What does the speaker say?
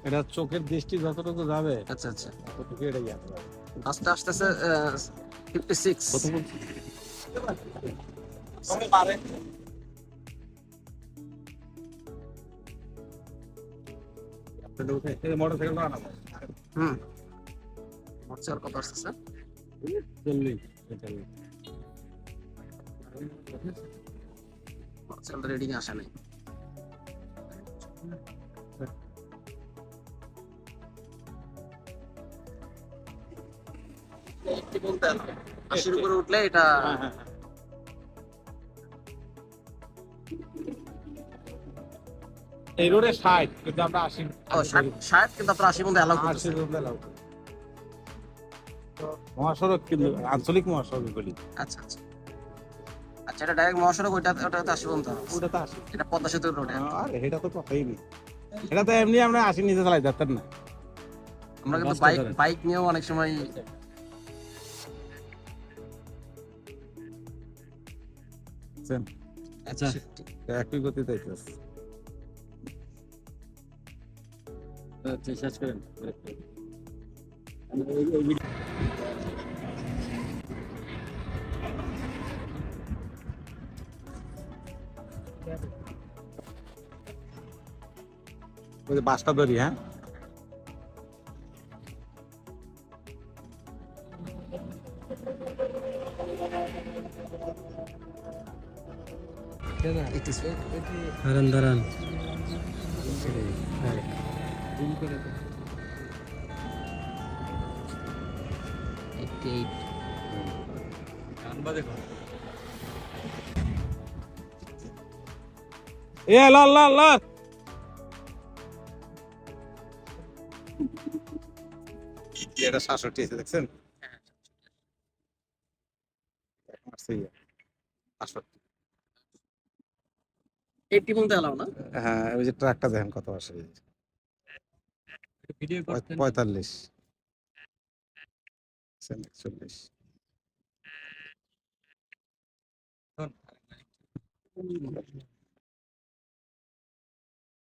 এটা চোখের দৃষ্টি যতটুকু যাবে আচ্ছা আচ্ছা, ততটুকু এটা যাবে। আস্তে আস্তে 56। কত বলছি? মোটরসাইকেল আনা হুম, মোটরসাইকেল কত আসতেছে? 40। মোটরসাইকেল রিডিং আসে নাই। কি বলতে 80-র উপরে উঠলে এটা হ্যাঁ হ্যাঁ, এই রোডে 60 কিন্তু আমরা 80 ও 60, কিন্তু আপনারা 80 মধ্যে অ্যালাউ 80 করতেছেন। রোডে লাভ। মহাসড়ক কিন্তু আঞ্চলিক মহাসড়ক বলি। আচ্ছা আচ্ছা আচ্ছা, এটা ডাইরেক্ট মহাসড়ক, ওটা তো 80 পর্যন্ত আছে। ওটা তো 80। এটা পদ্মা সেতু রোডে। আর এটা তো কথাই নেই, এটা তো এমনি আমরা 80 নিচে চালাই যেতেন না। আমরা কিন্তু বাসটা বাইক ধরেন। বাইক নিয়েও অনেক সময় বুঝছেন? আচ্ছা একই গতিতে যাইতেছে। শেষ করেন। ওই যে বাসটা ধরি, হ্যাঁ দাঁড়ান দাঁড়ান। এ লাল লাল লাল এটা 67 এসে দেখছেন? আসছে 68। 80 পর্যন্ত অ্যালাউ না? হ্যাঁ, ওই যে ট্রাকটা দেখেন কত আসে, 45, 41।